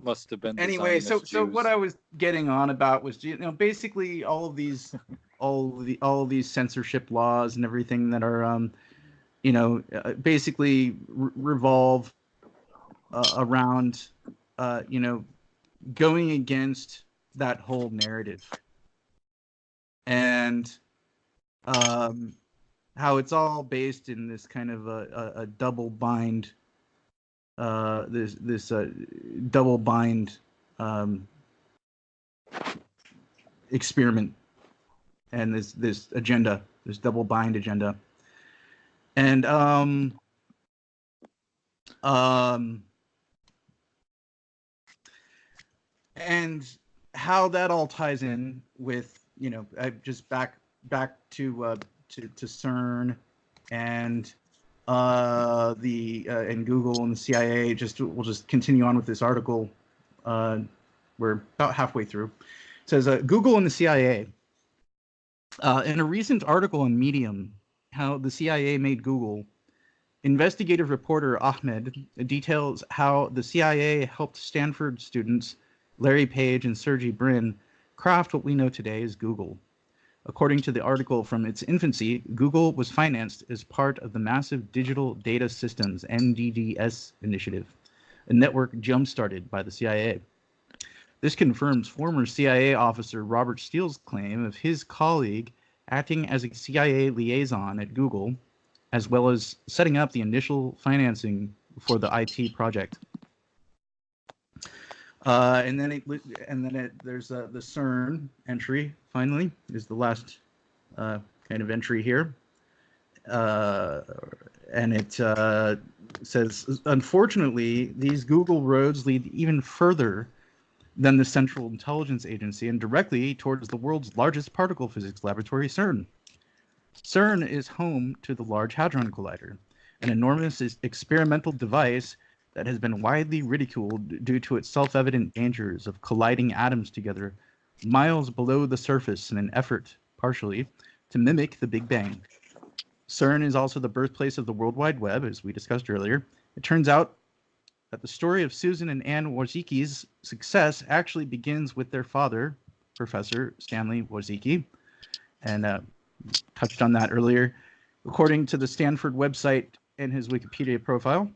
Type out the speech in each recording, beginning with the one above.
Must have been the Anyway, Zionist so what Jews. I was getting on about was, basically all of these, all of these censorship laws and everything that are, basically revolve around, going against that whole narrative, and um, how it's all based in this kind of a double bind, this double bind um, experiment, and this agenda, this double bind agenda, and um, and how that all ties in with, I just back to CERN, and the and Google and the CIA. We'll just continue on with this article. We're about halfway through. It says Google and the CIA. In a recent article on Medium, how the CIA made Google, investigative reporter Ahmed details how the CIA helped Stanford students Larry Page and Sergey Brin craft what we know today as Google. According to the article, from its infancy, Google was financed as part of the massive Digital Data Systems (NDDS) initiative, a network jump-started by the CIA. This confirms former CIA officer Robert Steele's claim of his colleague acting as a CIA liaison at Google, as well as setting up the initial financing for the IT project. And then there's the CERN entry. Finally, is the last kind of entry here, and it says, unfortunately, these Google roads lead even further than the Central Intelligence Agency and directly towards the world's largest particle physics laboratory, CERN. CERN is home to the Large Hadron Collider, an enormous experimental device that has been widely ridiculed due to its self-evident dangers of colliding atoms together miles below the surface in an effort, partially, to mimic the Big Bang. CERN is also the birthplace of the World Wide Web, as we discussed earlier. It turns out that the story of Susan and Anne Wojcicki's success actually begins with their father, Professor Stanley Wojcicki, and touched on that earlier. According to the Stanford website and his Wikipedia profile,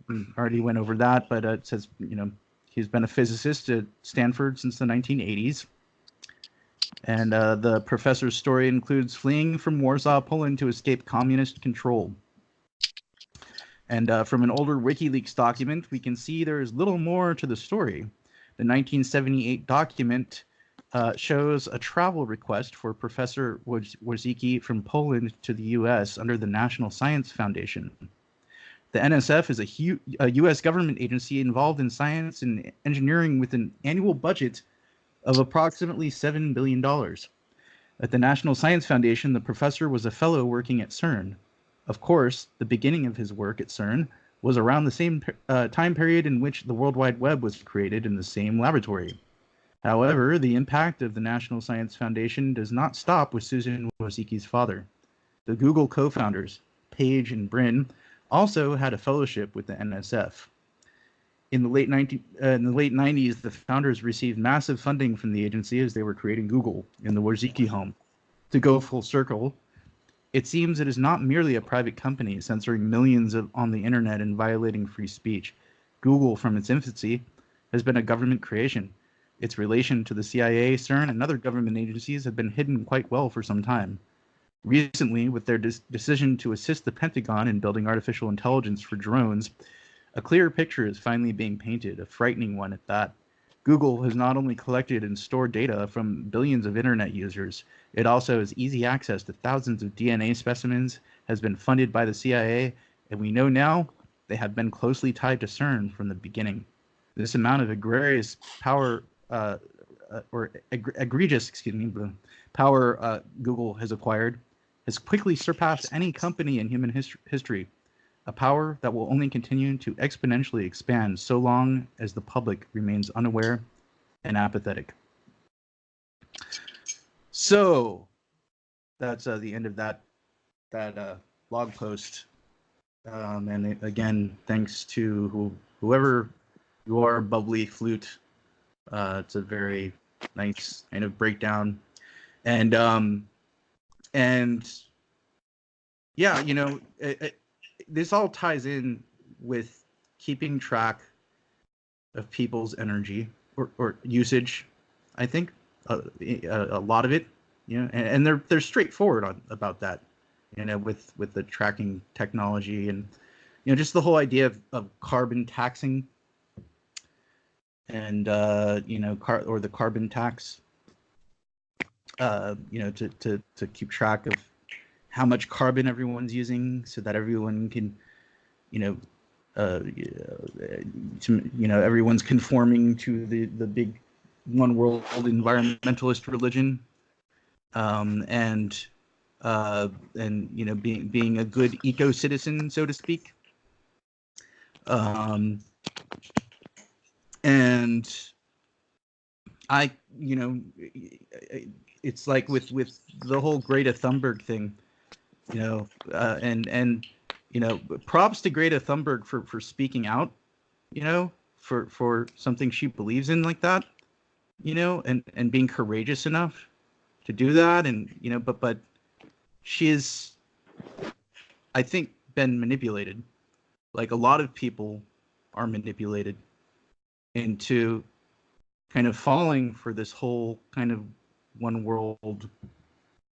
we already went over that, but it says, he's been a physicist at Stanford since the 1980s. And the professor's story includes fleeing from Warsaw, Poland to escape communist control. And from an older WikiLeaks document, we can see there is little more to the story. The 1978 document shows a travel request for Professor Wojcicki from Poland to the U.S. under the National Science Foundation. The NSF is a U.S. government agency involved in science and engineering with an annual budget of approximately $7 billion. At the National Science Foundation, the professor was a fellow working at CERN. Of course, the beginning of his work at CERN was around the same time period in which the World Wide Web was created in the same laboratory. However, the impact of the National Science Foundation does not stop with Susan Wojcicki's father. The Google co-founders, Page and Brin, also had a fellowship with the NSF. In the late 90s, the founders received massive funding from the agency as they were creating Google in the Wojcicki home. To go full circle, it seems it is not merely a private company censoring millions on the internet and violating free speech. Google, from its infancy, has been a government creation. Its relation to the CIA, CERN, and other government agencies have been hidden quite well for some time. Recently, with their decision to assist the Pentagon in building artificial intelligence for drones, a clear picture is finally being painted, a frightening one at that. Google has not only collected and stored data from billions of internet users, it also has easy access to thousands of DNA specimens, has been funded by the CIA, and we know now they have been closely tied to CERN from the beginning. This amount of egregious power, power Google has acquired has quickly surpassed any company in human history, a power that will only continue to exponentially expand so long as the public remains unaware and apathetic. So that's the end of that blog post. And again, thanks to whoever You are a bubbly flute. It's a very nice kind of breakdown, and yeah, you know, this all ties in with keeping track of people's energy or usage. I think a lot of it, you know, and they're straightforward about that, you know, with the tracking technology and, you know, just the whole idea of carbon taxing and you know, the carbon tax, you know, to keep track of how much carbon everyone's using, so that everyone can, you know, you know, everyone's conforming to the big one world environmentalist religion, and you know, being a good eco citizen, so to speak. And I, you know, it's like with the whole Greta Thunberg thing, you know, and you know, props to Greta Thunberg for speaking out, you know, for something she believes in like that, you know, and being courageous enough to do that, and you know, but she is, I think, been manipulated. Like a lot of people are manipulated into kind of falling for this whole kind of one world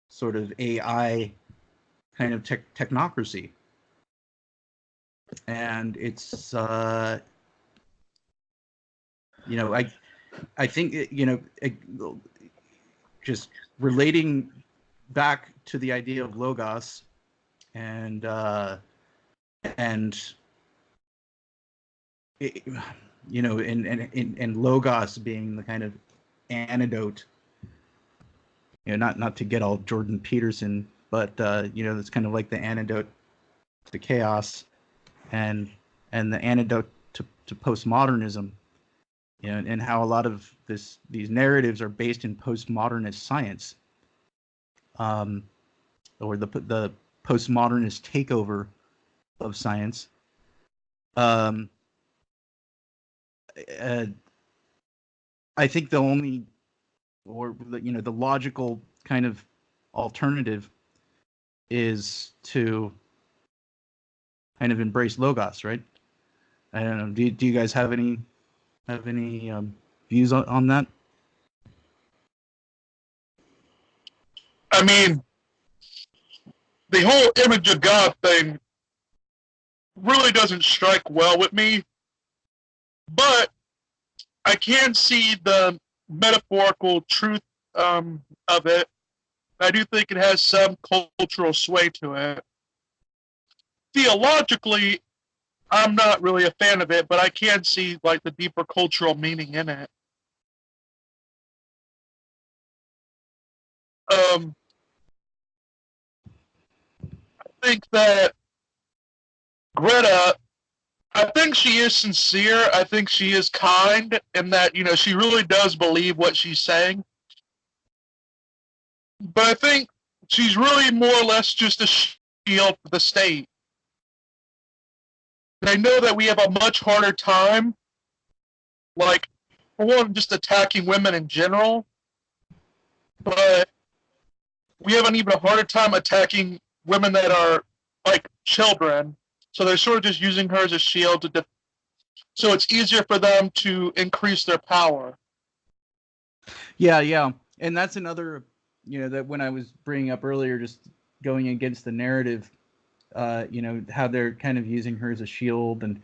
sort of AI kind of technocracy. And it's you know, I think you know, just relating back to the idea of logos and it, you know, and logos being the kind of antidote, you know, not to get all Jordan Peterson, but you know, that's kind of like the antidote to chaos and the antidote to postmodernism, you know, and how a lot of these narratives are based in postmodernist science, or the postmodernist takeover of science. I think the only, or you know, the logical kind of alternative is to kind of embrace logos, right? I don't know. Do you guys have any views on that? I mean, the whole image of God thing really doesn't strike well with me, but I can see the metaphorical truth of it. I do think it has some cultural sway to it. Theologically, I'm not really a fan of it, but I can see like the deeper cultural meaning in it. I think that Greta, I think she is sincere. I think she is kind, and that, you know, she really does believe what she's saying. But I think she's really more or less just a shield for the state. They know that we have a much harder time, like, for one, just attacking women in general, but we have an even harder time attacking women that are like children. So they're sort of just using her as a shield so it's easier for them to increase their power. Yeah, and that's another, you know, that when I was bringing up earlier, just going against the narrative, you know, how they're kind of using her as a shield, and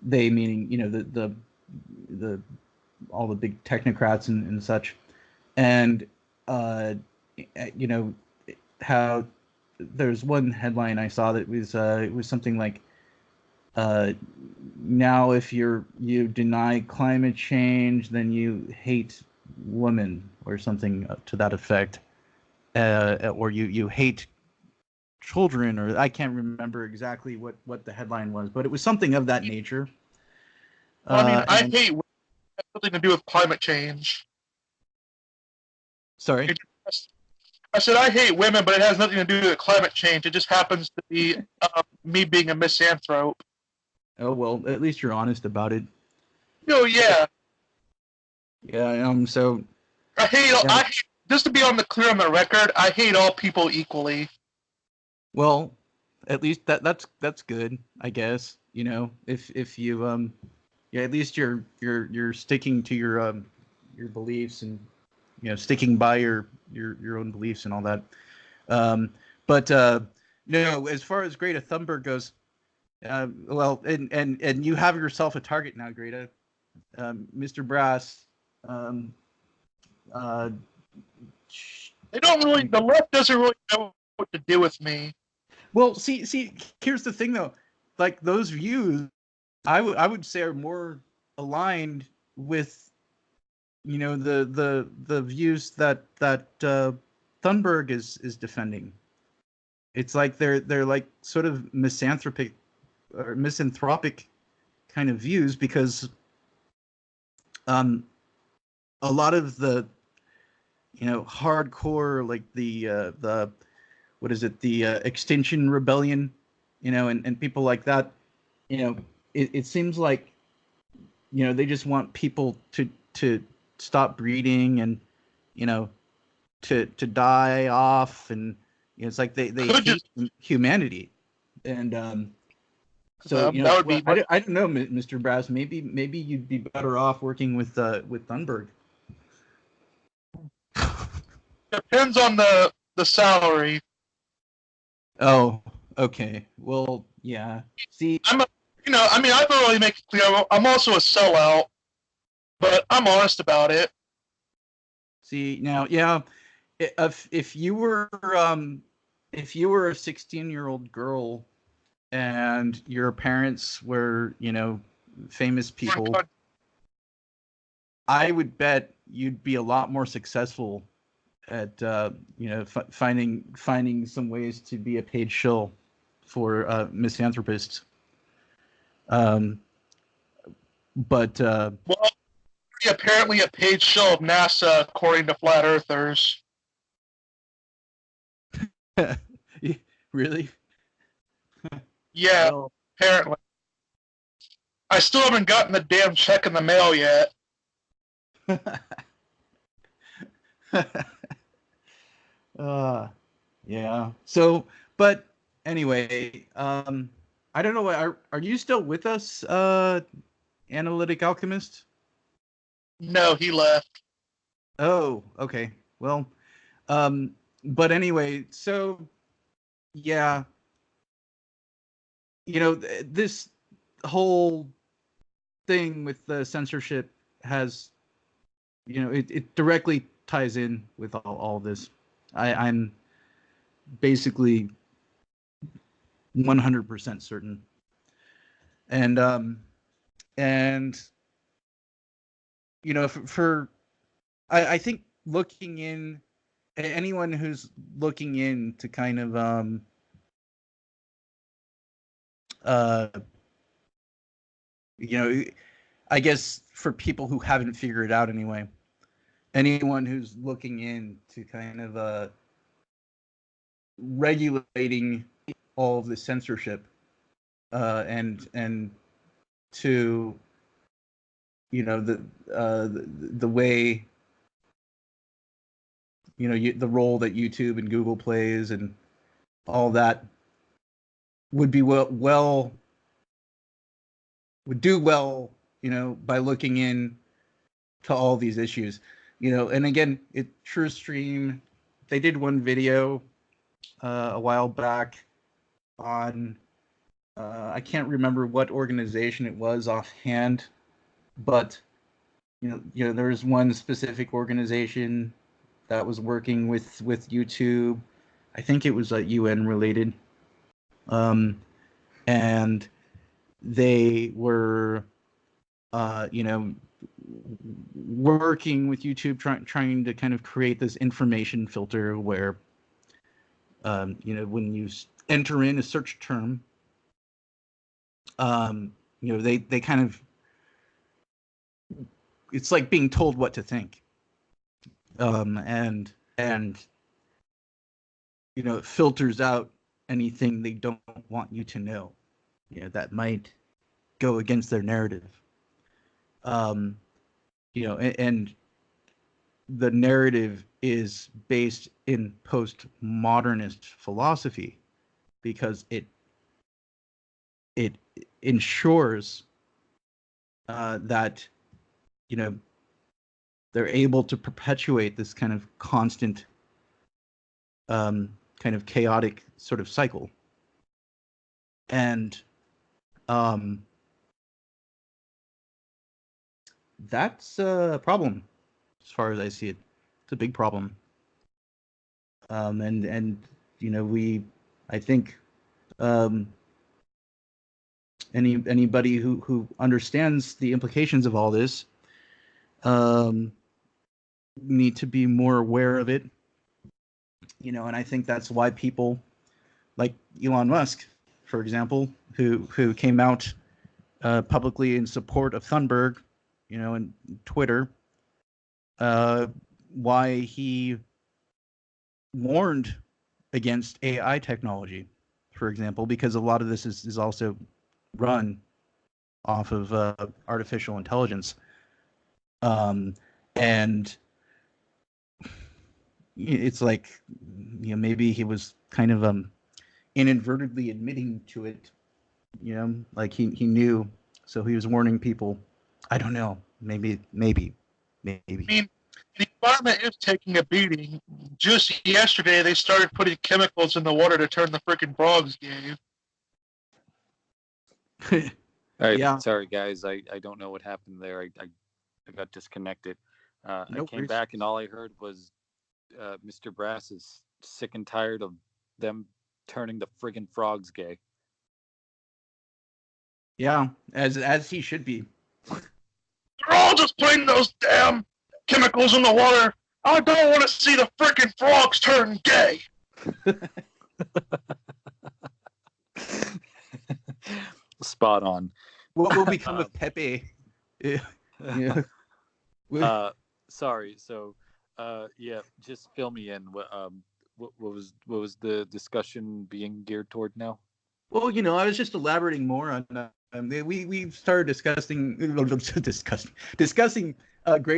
they meaning, you know, the all the big technocrats and such, and you know, how there's one headline I saw that was it was something like, now if you deny climate change, then you hate women, or something to that effect, or you hate children, or I can't remember exactly what the headline was, but it was something of that nature. Well, I mean, I And hate women. It has nothing to do with climate change. sorry. I said I hate women, but it has nothing to do with climate change. It just happens to be me being a misanthrope. Oh well, at least you're honest about it. Oh yeah. Yeah. So I hate. yeah. I hate. Just to be on the record, I hate all people equally. Well, at least that's good, I guess. If you yeah, at least you're sticking to your beliefs, and sticking by your own beliefs and all that. Um, but no, as far as Greta Thunberg goes, well, and you have yourself a target now, Greta, Mr. Brass. Um, uh, They don't really. The left doesn't really know what to do with me. well, see, here's the thing though, like those views, I would say are more aligned with the views that Thunberg is defending. It's like they're like sort of misanthropic or misanthropic kind of views, because um a lot of the hardcore, like the what is it, the Extinction Rebellion, and people like that, it seems like they just want people to stop breeding, and you know to die off, and it's like they Could hate just. humanity. And so That would well, be. I don't know, Mr. Brass, maybe you'd be better off working with Thunberg. Depends on the salary. Oh, okay. Well, yeah. See, I'm. I mean, I don't really make it clear. I'm also a sellout, but I'm honest about it. now, yeah. If you were a 16-year-old girl and your parents were famous people, I would bet you'd be a lot more successful at finding some ways to be a paid shill for misanthropists. But Well, apparently a paid show of NASA, according to flat earthers. really, Yeah, well, apparently. I still haven't gotten the damn check in the mail yet. yeah. So, but anyway, I don't know. Are you still with us, Analytic Alchemist? No, he left. Oh, okay. Well, but anyway, so yeah, this whole thing with the censorship has, it directly ties in with all this. I'm basically 100% certain. And I think looking in, anyone who's looking in to kind of uh I guess for people who haven't figured it out anyway, anyone who's looking in to kind of regulating all of the censorship, and to the way the role that YouTube and Google plays and all that would be would do well by looking in to all these issues. And again, TrueStream, they did one video a while back on I can't remember what organization it was offhand, but there's one specific organization that was working with YouTube. I think it was UN related, and they were working with YouTube, trying to kind of create this information filter where when you enter in a search term, they kind of, it's like being told what to think, and it filters out anything they don't want you to know, that might go against their narrative. um, and the narrative is based in postmodernist philosophy because it ensures that they're able to perpetuate this kind of constant kind of chaotic sort of cycle. And that's a problem as far as I see it. It's a big problem. And I think anybody who understands the implications of all this need to be more aware of it. And I think that's why people like Elon Musk, for example, who came out publicly in support of Thunberg, and Twitter, why he warned against AI technology, for example, because a lot of this is also run off of artificial intelligence. And it's like, maybe he was kind of inadvertently admitting to it, like he knew, so he was warning people. I don't know, maybe. I mean, the environment is taking a beating. Just yesterday, they started putting chemicals in the water to turn the freaking frogs gay. All right, Yeah. sorry guys, I don't know what happened there. I got disconnected. I came back and all I heard was Mr. Brass is sick and tired of them turning the friggin' frogs gay. Yeah, as he should be. They're all just putting those damn chemicals in the water. I don't want to see the freaking frogs turn gay. Spot on. What will become of Pepe? Yeah. Sorry. So, yeah, just fill me in. What was the discussion being geared toward now? Well, I was just elaborating more on. We started discussing Greta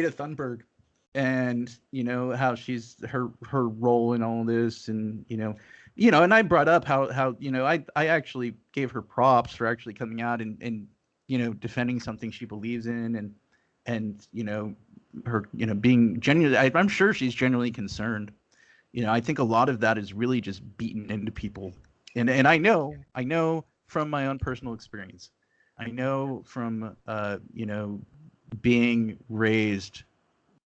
Thunberg, and how she's her role in all this, and and I brought up how I actually gave her props for actually coming out and defending something she believes in, and her being genuinely. I'm sure she's genuinely concerned. I think a lot of that is really just beaten into people, and I know from my own personal experience. I know from being raised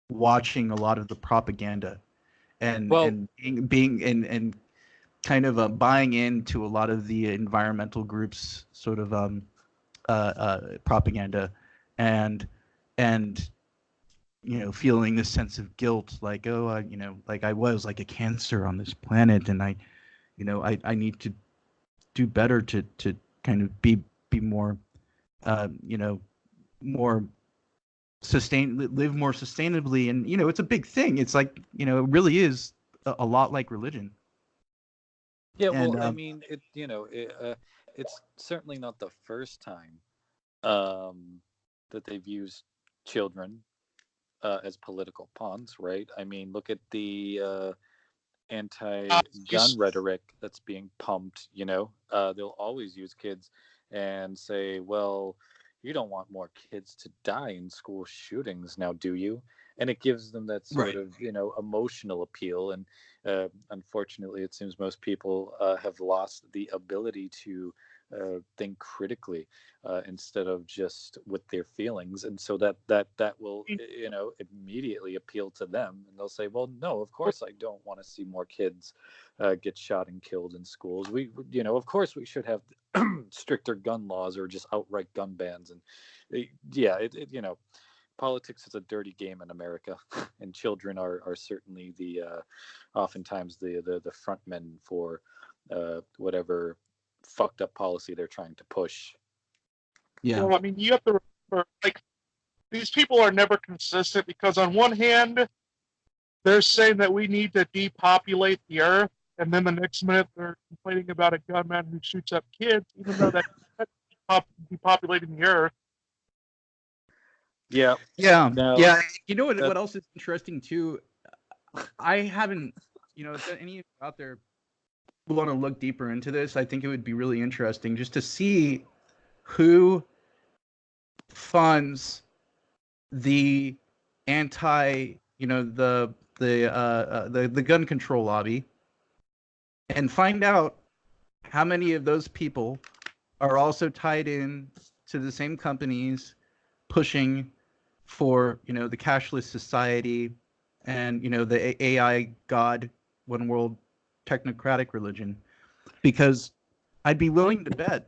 watching a lot of the propaganda and being kind of buying into a lot of the environmental groups sort of propaganda and feeling this sense of guilt, like, oh, like I was like a cancer on this planet, and I need to do better to kind of be more more live more sustainably. And it's a big thing. It's like it really is a lot like religion. Yeah, well, I mean, it's certainly not the first time that they've used children as political pawns, right? I mean, look at the anti-gun rhetoric that's being pumped. They'll always use kids and say, well, you don't want more kids to die in school shootings now, do you? And it gives them that sort of emotional appeal. And unfortunately, it seems most people have lost the ability to think critically instead of just with their feelings, and so that will immediately appeal to them, and they'll say, well, no, of course I don't want to see more kids get shot and killed in schools. We of course we should have stricter gun laws or just outright gun bans. And politics is a dirty game in America, and children are certainly the oftentimes the front men for whatever fucked up policy they're trying to push. Yeah. Well, I mean, you have to remember, like, these people are never consistent, because on one hand, they're saying that we need to depopulate the earth, and then the next minute they're complaining about a gunman who shoots up kids, even though that's depopulating the earth. Yeah. Yeah, No, yeah. You know what? that- What else is interesting too? I haven't, if any of you out there want to look deeper into this, I think it would be really interesting just to see who funds the anti, the gun control lobby, and find out how many of those people are also tied in to the same companies pushing for the cashless society and the AI God one world technocratic religion, because I'd be willing to bet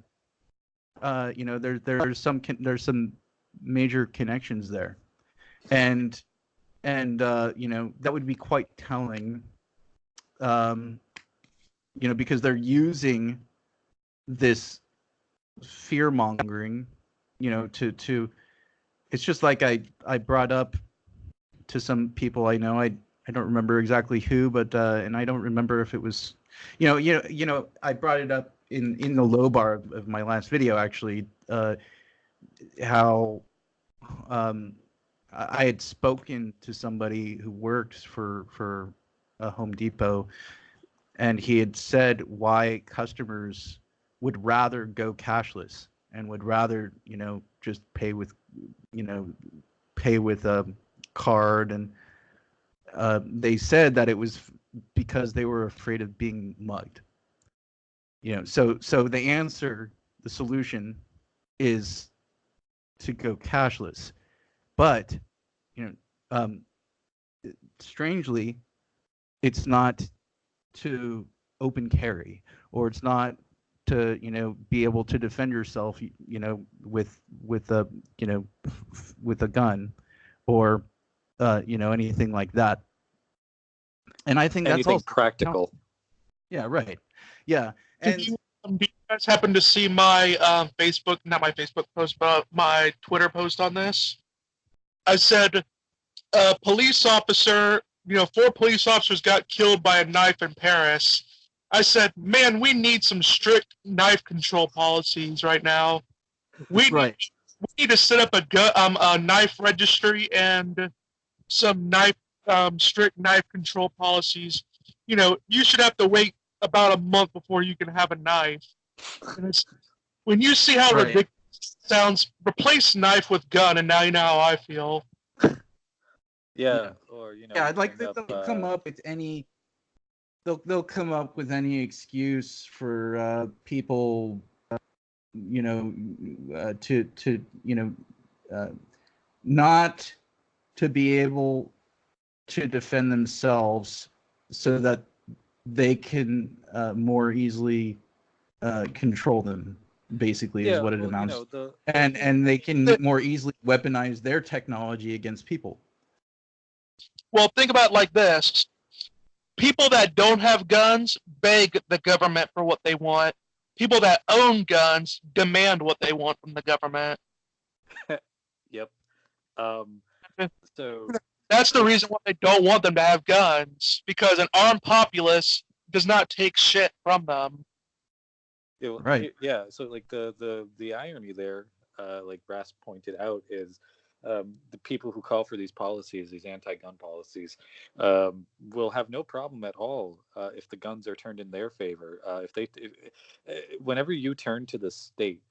there's some major connections there, and that would be quite telling, um, because they're using this fear mongering, to it's just like I brought up to some people I know. I don't remember exactly who, but and I don't remember if it was, I brought it up in the low bar of my last video actually, how I had spoken to somebody who worked for a Home Depot, and he had said why customers would rather go cashless and would rather just pay with a card, and they said that it was because they were afraid of being mugged. So the solution is to go cashless, but um, strangely, it's not to open carry, or it's not to be able to defend yourself with a with a gun, or anything like that. And I think that's anything also practical. Yeah, right. Yeah. And Do you guys happen to see my Facebook, not my Facebook post, but my Twitter post on this? I said, police officer, 4 police officers got killed by a knife in Paris. I said, man, we need some strict knife control policies right now. We right. need to set up a knife registry and some strict knife control policies. You should have to wait about a month before you can have a knife. And when you see how Right. ridiculous it sounds, replace knife with gun, and now you know how I feel. Yeah. Or Yeah, I'd like bring they'll up, come up with any they'll come up with any excuse for people to not to be able to defend themselves, so that they can more easily control them, basically, is yeah, what it well, amounts to. the And they can more easily weaponize their technology against people. Well, think about it like this. People that don't have guns beg the government for what they want. People that own guns demand what they want from the government. Yep. So That's the reason why they don't want them to have guns, because an armed populace does not take shit from them. Right. Yeah. So like the irony there, like Brass pointed out, is the people who call for these policies, these anti-gun policies, will have no problem at all if the guns are turned in their favor. Whenever you turn to the state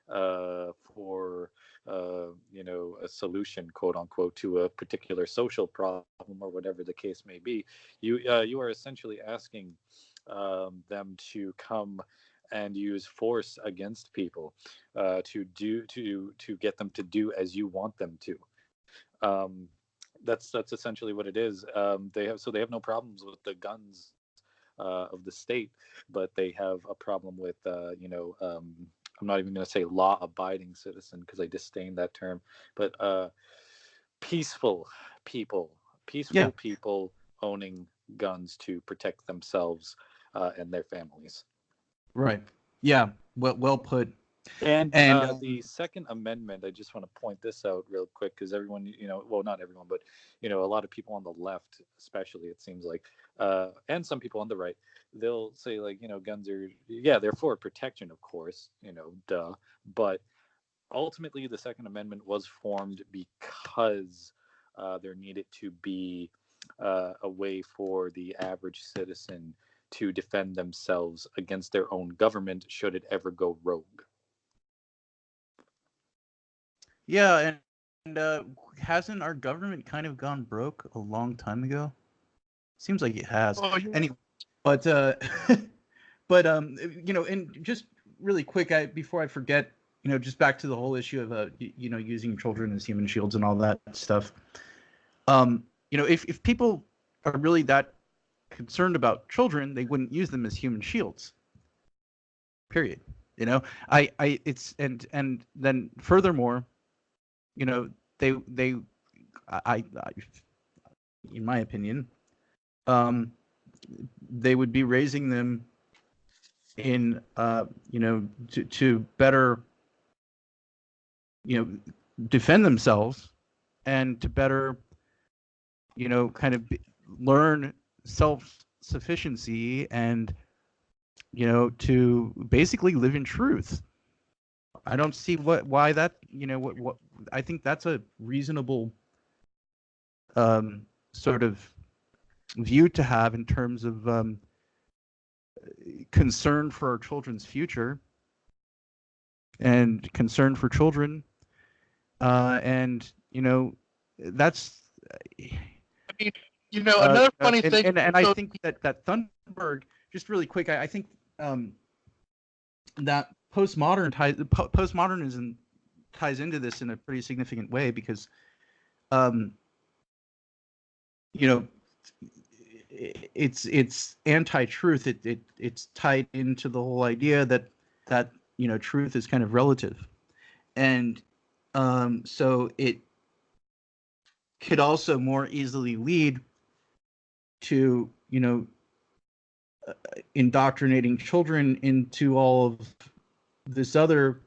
for a solution, quote unquote, to a particular social problem or whatever the case may be, you are essentially asking them to come and use force against people to get them to do as you want them to. Um, that's essentially what it is. They have no problems with the guns of the state, but they have a problem with I'm not even going to say law-abiding citizen, because I disdain that term, but peaceful people, Yeah. people owning guns to protect themselves and their families. Right. Yeah. Well put. And And the Second Amendment, I just want to point this out real quick, because everyone, well, not everyone, but a lot of people on the left, especially, it seems like, and some people on the right, they'll say, like, guns are, yeah, they're for protection, of course, duh, but ultimately the Second Amendment was formed because there needed to be a way for the average citizen to defend themselves against their own government should it ever go rogue. Yeah, and hasn't our government kind of gone broke a long time ago? Seems like it has. Oh, yeah. Anyway, but but and just really quick, before I forget, just back to the whole issue of using children as human shields and all that stuff. If people are really that concerned about children, they wouldn't use them as human shields. Period. It's and then furthermore, they I in my opinion, they would be raising them in to better defend themselves and to better kind of learn self-sufficiency and to basically live in truth. I don't see why that what I think that's a reasonable sort of view to have in terms of concern for our children's future and concern for children, and that's. I mean, another funny thing, and I think that Thunberg, just really quick, I think that postmodernism ties into this in a pretty significant way because, it's anti-truth. It's tied into the whole idea that truth is kind of relative, and so it could also more easily lead to indoctrinating children into all of this other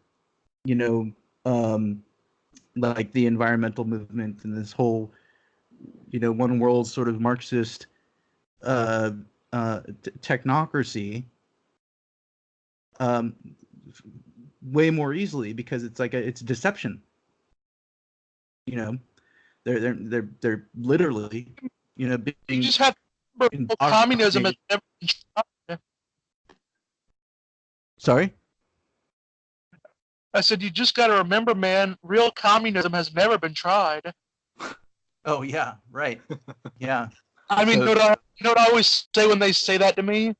like the environmental movement and this whole one world sort of Marxist technocracy way more easily because it's like it's deception. They're literally being. You just have to remember, communism has never been tried. Sorry? I said you just got to remember, man, real communism has never been tried. Oh yeah, right. Yeah. I mean, you know what I always say when they say that to me?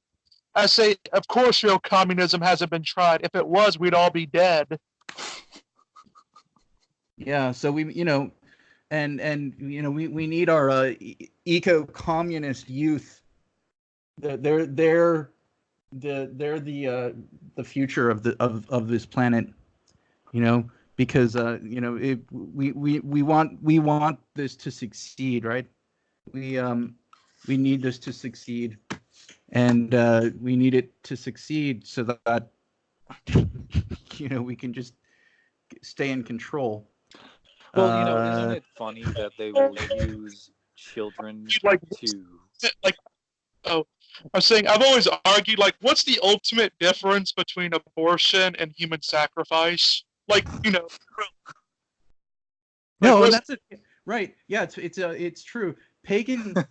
I say, of course, real communism hasn't been tried. If it was, we'd all be dead. Yeah. So we need our eco-communist youth. They're the future of this planet. Because we want this to succeed, right? We need this to succeed, and we need it to succeed so that we can just stay in control. Well, isn't it funny that they will use children I'm saying I've always argued, what's the ultimate difference between abortion and human sacrifice? No, that's it. Right. Yeah, it's true. Paganism.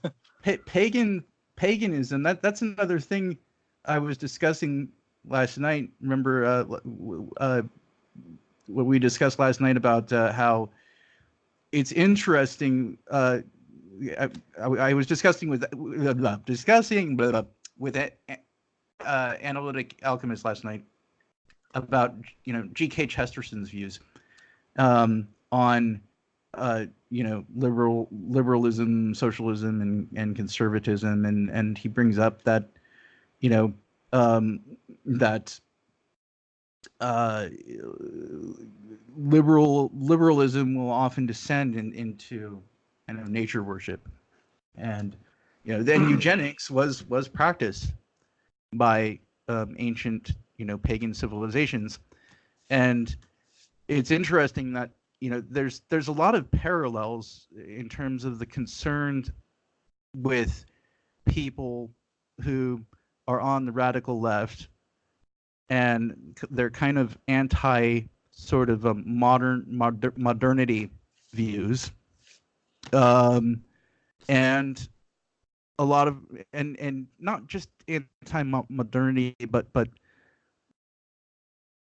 That's another thing I was discussing last night. Remember what we discussed last night about how it's interesting. I was discussing with Analytic Alchemist last night about G.K. Chesterson's views on liberalism, socialism, and conservatism, and he brings up that that liberalism will often descend into kind of nature worship, and then eugenics was practiced by ancient pagan civilizations, and it's interesting that there's a lot of parallels in terms of the concern with people who are on the radical left, and they're kind of anti sort of modernity views, and a lot of and not just anti-modernity, but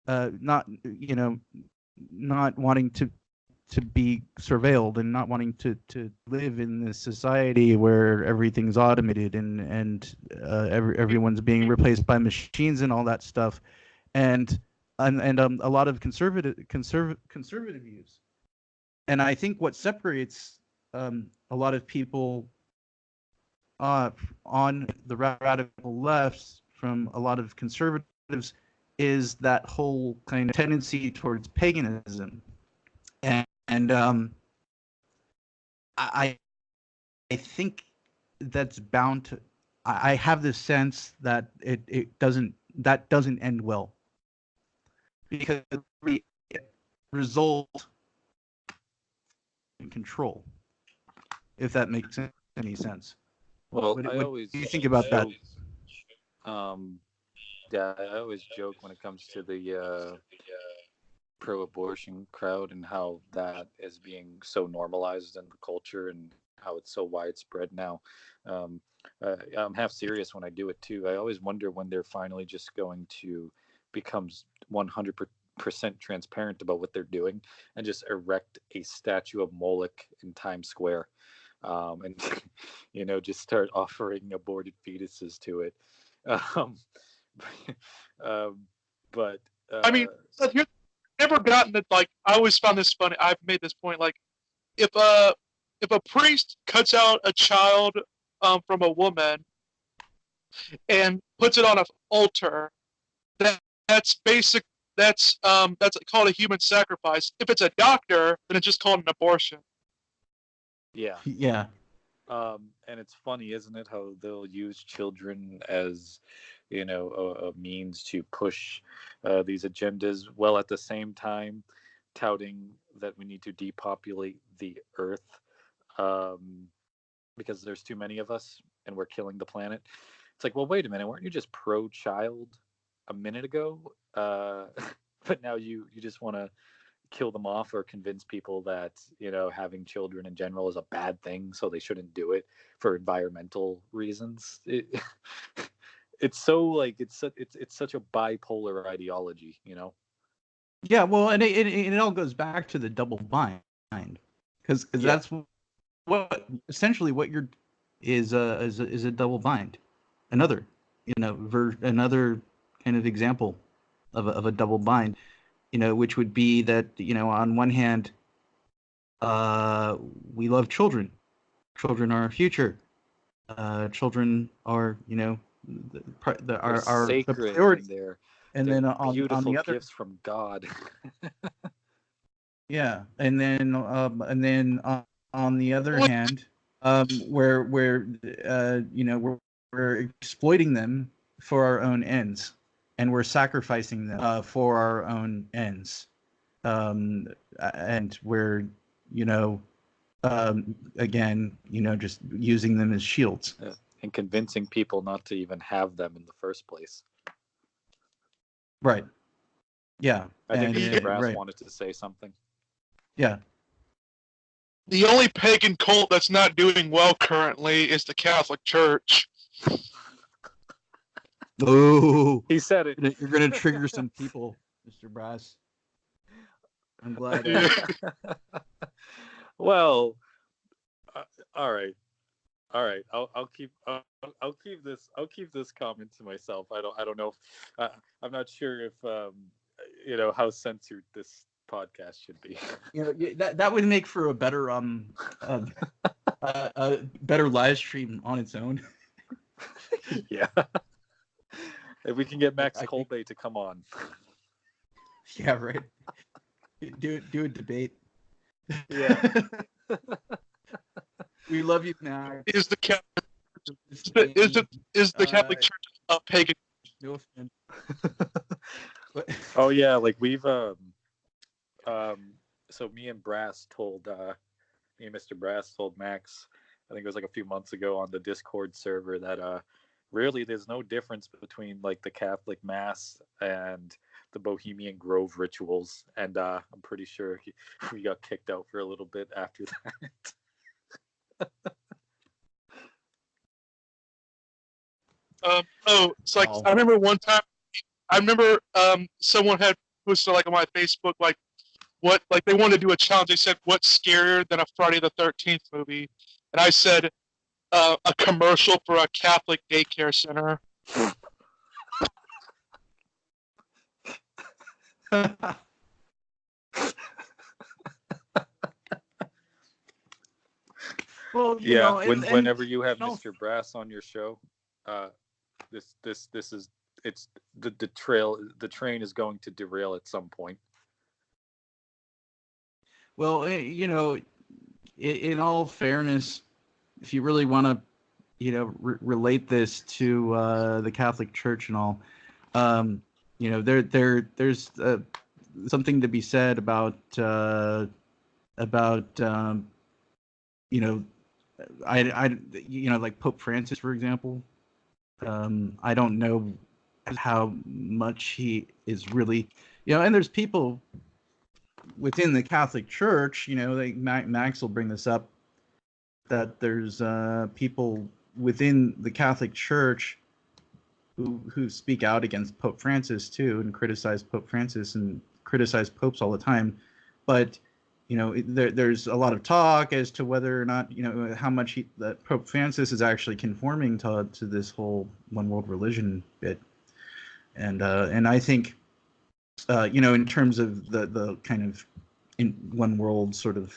not not wanting to be surveilled and not wanting to live in this society where everything's automated and everyone's being replaced by machines and all that stuff, and a lot of conservative views. And I think what separates a lot of people on the radical left from a lot of conservatives is that whole kind of tendency towards paganism. And I think that's bound to. I have this sense that it doesn't end well, because the result in control, if that makes any sense. Well, what I do always you think about that? Yeah, I always joke when it comes to the pro-abortion crowd and how that is being so normalized in the culture and how it's so widespread now. I'm half serious when I do it too. I always wonder when they're finally just going to become 100% transparent about what they're doing and just erect a statue of Moloch in Times Square, and just start offering aborted fetuses to it. Um, but I mean, here's never gotten it. Like, I always found this funny. I've made this point. Like, if a priest cuts out a child from a woman and puts it on an altar, that's basic. That's called a human sacrifice. If it's a doctor, then it's just called an abortion. yeah. And it's funny, isn't it, how they'll use children as, a means to push these agendas, while at the same time touting that we need to depopulate the earth, because there's too many of us and we're killing the planet. It's like, well, wait a minute, weren't you just pro-child a minute ago? But now you just want to kill them off or convince people that having children in general is a bad thing, so they shouldn't do it for environmental reasons. It's so like it's such a bipolar ideology. Yeah, well, and it all goes back to the double bind, because that's what essentially what you're is a double bind, another another kind of example of a double bind, which would be that on one hand, we love children. Children are our future. Children are are sacred, the priority. And then beautiful on the other gifts from God. Yeah, and then on the other hand, where we're exploiting them for our own ends, and we're sacrificing them for our own ends, and we're again just using them as shields, and convincing people not to even have them in the first place. Right. Yeah. I think Mr. Brass wanted to say something. Yeah. The only pagan cult that's not doing well currently is the Catholic Church. Oh, he said it. You're going to trigger some people, Mr. Brass. I'm glad. Well, all right. I'll keep this comment to myself. I don't know if I'm not sure if how censored this podcast should be. That would make for a better better live stream on its own. Yeah. If we can get Max Colby to come on. Yeah, right. Do a debate. Yeah. We love you, Max. Is the Catholic Church a pagan? No offense. Oh yeah, like we've so me and Mr. Brass told Max, I think it was like a few months ago on the Discord server, that really, there's no difference between like the Catholic Mass and the Bohemian Grove rituals, and I'm pretty sure we got kicked out for a little bit after that. It's like I remember one time. I remember someone had posted like on my Facebook like what like they wanted to do a challenge. They said what's scarier than a Friday the 13th movie, and I said a commercial for a Catholic daycare center. Well, yeah, whenever you have Mr. Brass on your show, this is it's the train is going to derail at some point. Well, in all fairness, if you really want to, relate this to the Catholic Church and all, there's something to be said about like Pope Francis, for example. I don't know how much he is really, and there's people within the Catholic Church, like Max will bring this up, that there's people within the Catholic Church who speak out against Pope Francis too, and criticize Pope Francis and criticize popes all the time. But there's a lot of talk as to whether or not how much that Pope Francis is actually conforming to this whole one world religion bit, and I think in terms of the kind of in one world sort of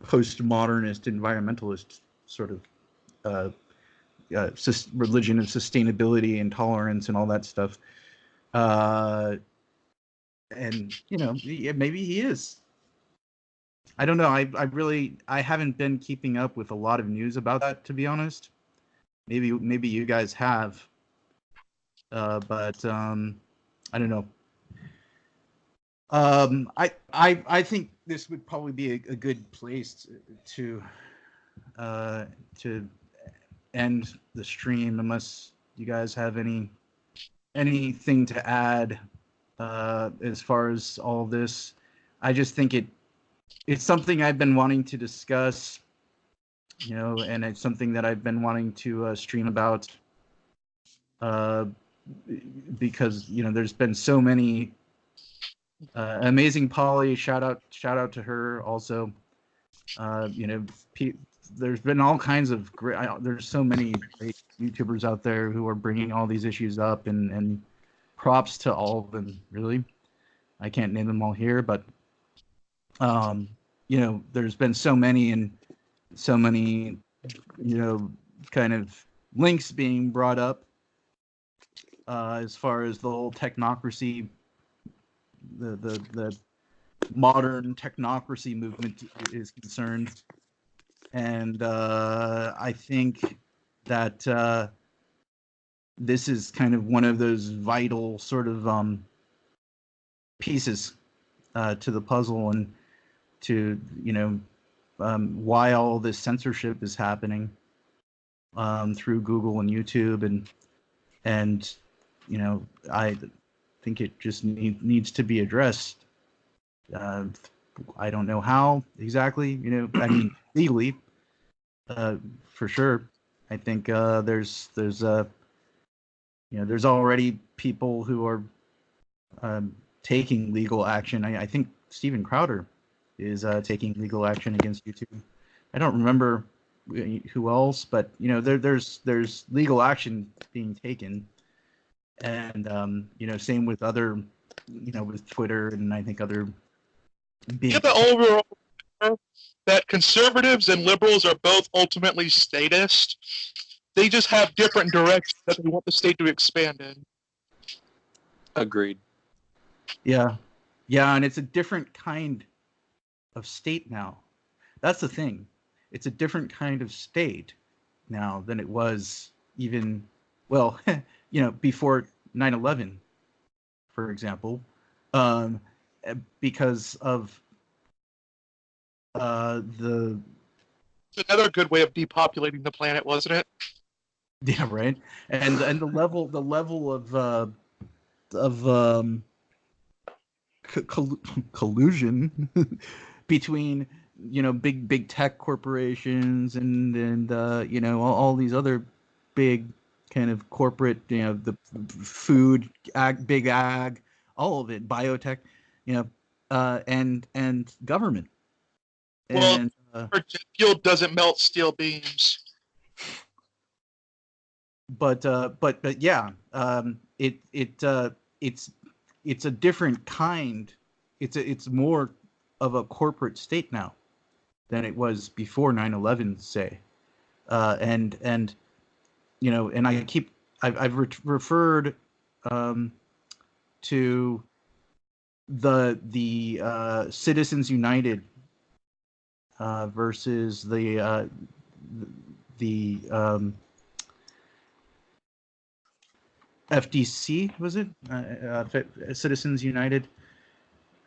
postmodernist environmentalist sort of religion of sustainability and tolerance and all that stuff, and maybe he is. I don't know. I haven't been keeping up with a lot of news about that, to be honest. Maybe you guys have, but I don't know. I think this would probably be a good place to end the stream, unless you guys have anything to add as far as all this. I just think it's something I've been wanting to discuss, and it's something that I've been wanting to stream about, because there's been so many amazing Polly. Shout out to her also. There's been all kinds of great. There's so many great YouTubers out there who are bringing all these issues up, and props to all of them. Really, I can't name them all here, but there's been so many and so many, kind of links being brought up as far as the whole technocracy, the modern technocracy movement is concerned. And I think that this is kind of one of those vital sort of pieces to the puzzle, and to why all this censorship is happening through Google and YouTube, and I think it just needs to be addressed. I don't know how exactly, I mean legally, for sure. I think there's already people who are taking legal action. I think Steven Crowder is taking legal action against YouTube. I don't remember who else, but there's legal action being taken, and same with other, with Twitter, and I think other. Yeah, the overall that conservatives and liberals are both ultimately statist. They just have different directions that they want the state to expand in. Agreed. Yeah, and it's a different kind of state now. That's the thing. It's a different kind of state now than it was even, well, before 9/11, for example, because of the. It's another good way of depopulating the planet, wasn't it? Yeah, right. And the level of collusion between big tech corporations and all these other big kind of corporate, the food big ag, all of it, biotech, and government. Well, And jet fuel doesn't melt steel beams. but yeah, it's a different kind. It's more of a corporate state now than it was before 9/11, say. And and I've referred to the Citizens United versus the FDC, was it? Citizens United.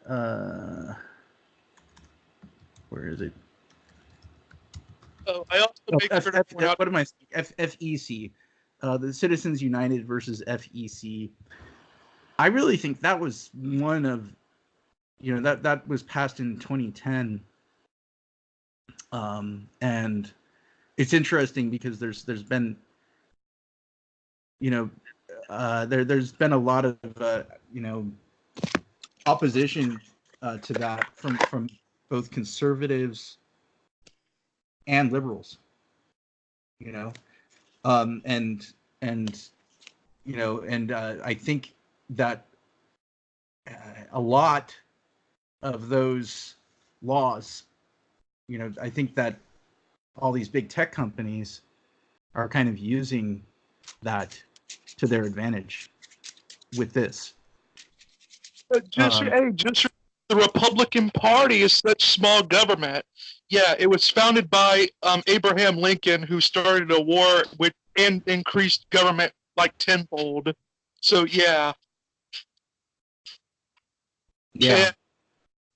Where is it? Oh, I also make sure to point out. What am I saying? FEC, the Citizens United versus FEC. I really think that was one of, that was passed in 2010. And it's interesting because there's been, there's been a lot of opposition to that from both conservatives and liberals, and I think that a lot of those laws, I think that all these big tech companies are kind of using that to their advantage with this. Just the Republican Party is such small government. Yeah, it was founded by Abraham Lincoln, who started a war and increased government like tenfold. So yeah. Yeah.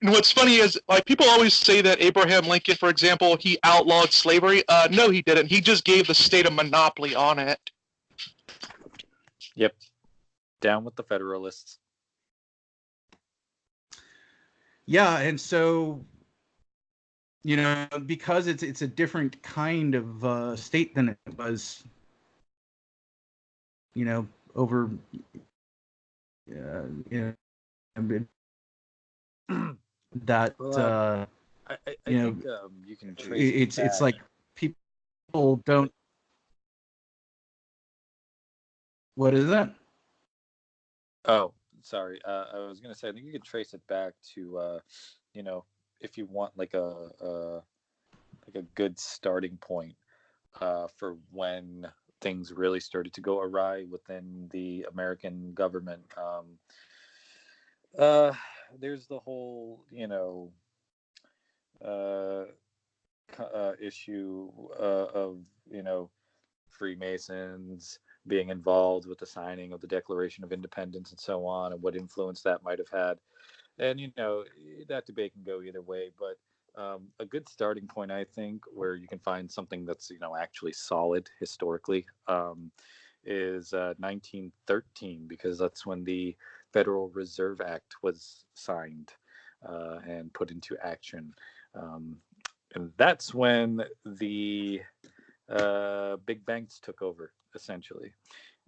And what's funny is, like, people always say that Abraham Lincoln, for example, he outlawed slavery. No, he didn't. He just gave the state a monopoly on it. Yep. Down with the Federalists. Yeah, and so, because it's a different kind of state than it was, over, that I think you can trace it's like people don't. What is that? Oh, sorry. I was gonna say I think you can trace it back to if you want like a good starting point for when things really started to go awry within the American government. There's the whole issue of Freemasons being involved with the signing of the Declaration of Independence and so on, and what influence that might have had. And that debate can go either way, but a good starting point, I think, where you can find something that's actually solid historically, is 1913, because that's when the Federal Reserve Act was signed and put into action, and that's when the big banks took over essentially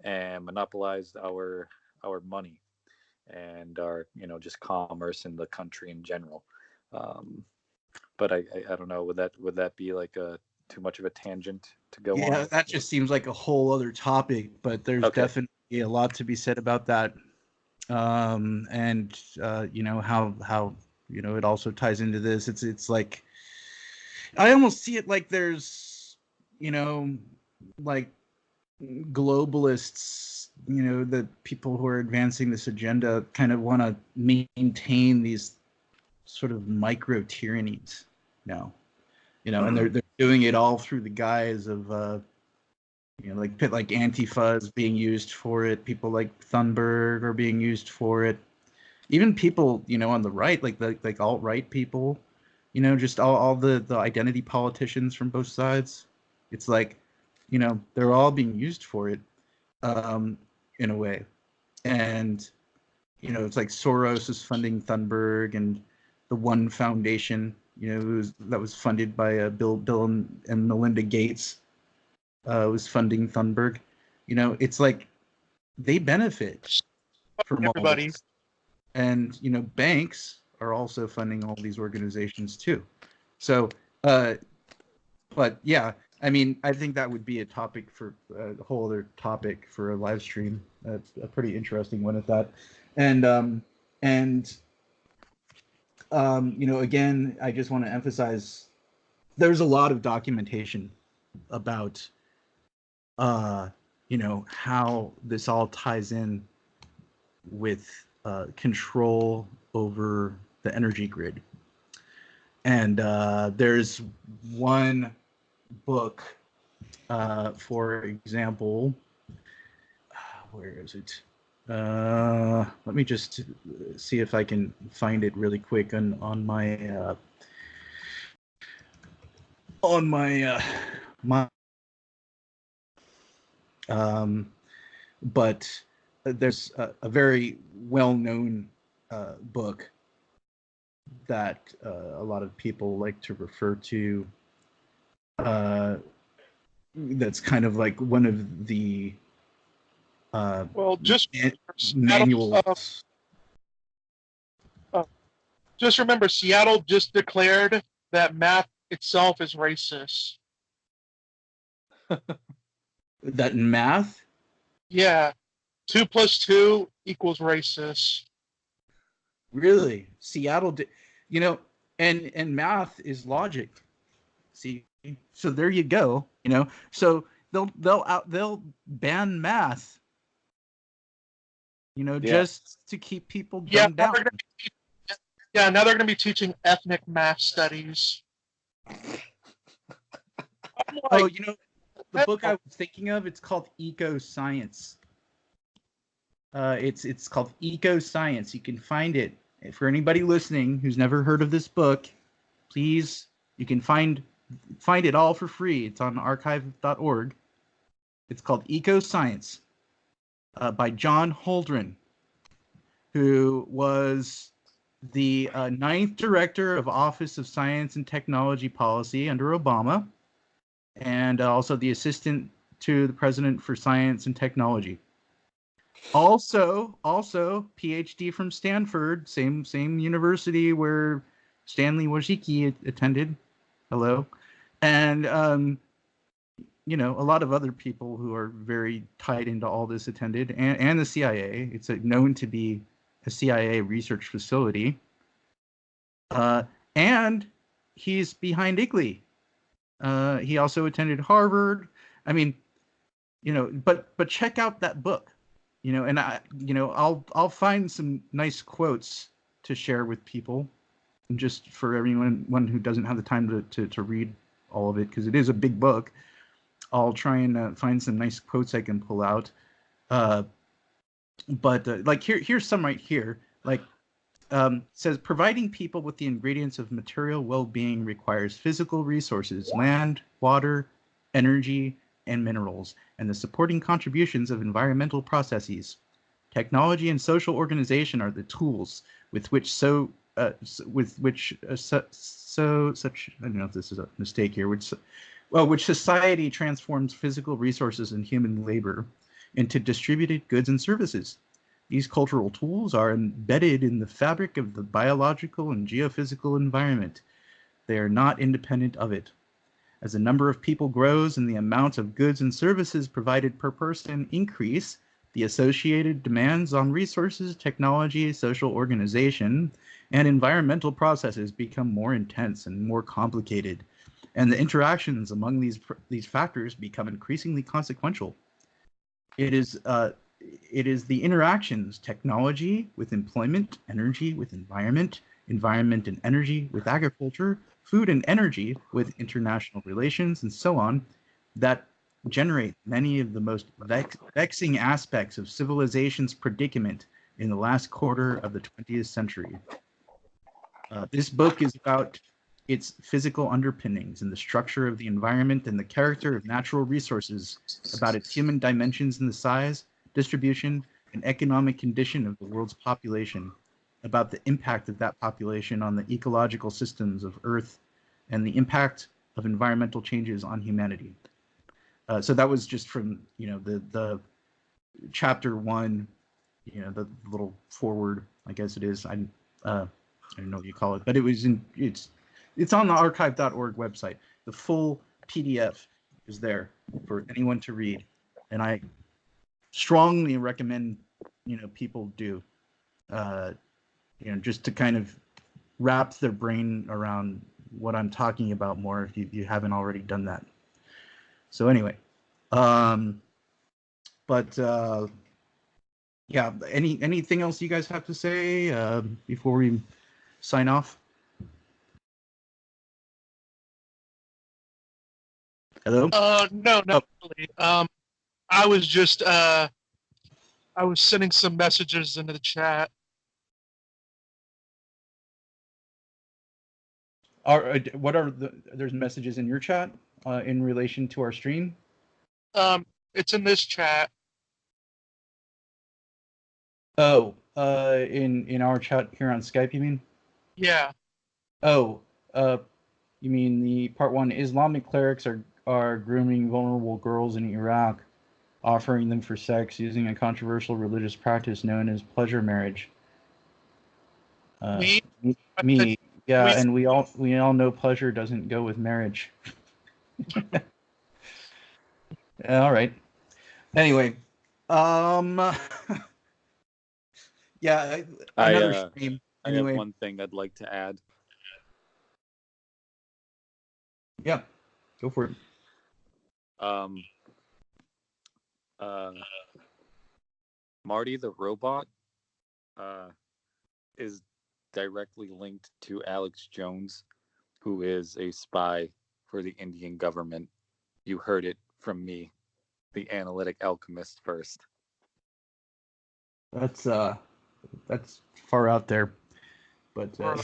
and monopolized our money and our just commerce in the country in general. But I don't know, would that be like too much of a tangent to go on? Yeah, that just seems like a whole other topic, but there's definitely a lot to be said about that. And how it also ties into this. It's like, I almost see it like there's like globalists, the people who are advancing this agenda kind of want to maintain these sort of micro tyrannies now, and they're doing it all through the guise of like Antifa is being used for it. People like Thunberg are being used for it. Even people, on the right, like alt-right people, just all the identity politicians from both sides. It's like they're all being used for it, in a way. And it's like Soros is funding Thunberg, and the One Foundation, that was funded by Bill and Melinda Gates, was funding Thunberg. It's like they benefit from all Everybody. this. And banks are also funding all these organizations too. So, but yeah, I mean, I think that would be a topic for a whole other topic for a live stream. That's a pretty interesting one at that. And again, I just want to emphasize there's a lot of documentation about how this all ties in with control over the energy grid. And there's one book, for example, where is it? Let me just see if I can find it really quick on my but there's a very well-known book that a lot of people like to refer to, that's kind of like one of the manuals. Just remember, Seattle just declared that math itself is racist. That in math? Yeah. 2 + 2 = racist. Really? Seattle did, and math is logic. See, so there you go. So they'll ban math. Just to keep people dumbed down. Now they're going to be teaching ethnic math studies. The book I was thinking of, it's called Eco Science. It's called Eco Science. You can find it. For anybody listening who's never heard of this book, please, you can find it all for free. It's on archive.org. It's called Eco Science, by John Holdren, who was the 9th director of Office of Science and Technology Policy under Obama, and also the assistant to the president for science and technology. Also PhD from Stanford, same university where Stanley Wojcicki attended. Hello. And a lot of other people who are very tied into all this attended, and the CIA. It's known to be a CIA research facility. And he's behind IGLY. He also attended Harvard. I mean, but check out that book. And I'll find some nice quotes to share with people, and just for everyone who doesn't have the time to read all of it, because it is a big book. I'll try and find some nice quotes I can pull out. But here's some right here. Says, providing people with the ingredients of material well-being requires physical resources, land, water, energy, and minerals, and the supporting contributions of environmental processes. Technology and social organization are the tools with which I don't know if this is a mistake here, which society transforms physical resources and human labor into distributed goods and services. These cultural tools are embedded in the fabric of the biological and geophysical environment. They are not independent of it. As the number of people grows and the amount of goods and services provided per person increase, the associated demands on resources, technology, social organization, and environmental processes become more intense and more complicated, and the interactions among these factors become increasingly consequential. It is the interactions, technology with employment, energy with environment, environment and energy with agriculture, food and energy with international relations, and so on, that generate many of the most vexing aspects of civilization's predicament in the last quarter of the 20th century. This book is about its physical underpinnings and the structure of the environment and the character of natural resources, about its human dimensions and the size, distribution, and economic condition of the world's population, about the impact of that population on the ecological systems of Earth, and the impact of environmental changes on humanity. So that was just from the chapter 1, the little forward, I guess it is. I don't know what you call it, but it's on the archive.org website. The full PDF is there for anyone to read, and I strongly recommend people do just to kind of wrap their brain around what I'm talking about more if you haven't already done that. So anyway, yeah, anything else you guys have to say before we sign off? Hello? No, not really. I was just I was sending some messages into the chat. There's messages in your chat in relation to our stream? It's in this chat. Oh, in our chat here on Skype, you mean? Yeah. Oh, you mean the part 1, Islamic clerics are grooming vulnerable girls in Iraq, offering them for sex using a controversial religious practice known as pleasure marriage. Me? Yeah, and we all know pleasure doesn't go with marriage. All right. Anyway, yeah, another stream. Anyway. I have one thing I'd like to add. Yeah, go for it. Marty the robot is directly linked to Alex Jones, who is a spy for the Indian government. You heard it from me, the Analytic Alchemist, first. That's far out there, but I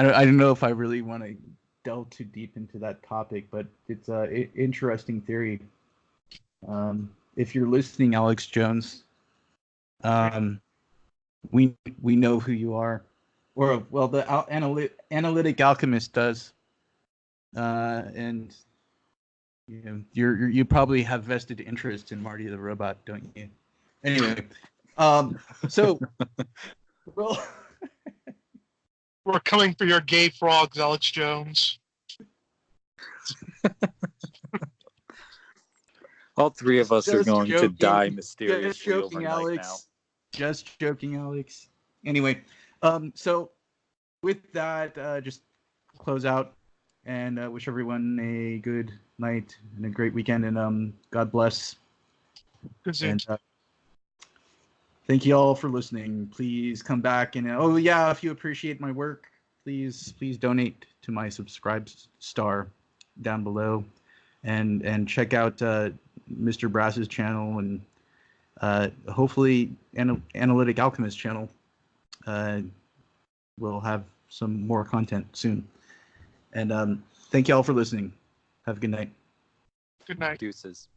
don't know if I really want to delve too deep into that topic, but it's an interesting theory. If you're listening, Alex Jones, we know who you are, or well, the Analytic Alchemist does, and you probably have vested interest in Marty the robot, don't you? Anyway, so well. We're coming for your gay frogs, Alex Jones. All three of us are going to die mysteriously overnight now. Just joking, Alex. Anyway, so with that, just close out and wish everyone a good night and a great weekend, and God bless. And thank you all for listening. Please come back and if you appreciate my work, please donate to my subscribe star down below, and check out Mr. Brass's channel, and hopefully Analytic Alchemist channel. We'll have some more content soon. And thank you all for listening. Have a good night. Good night. Deuces.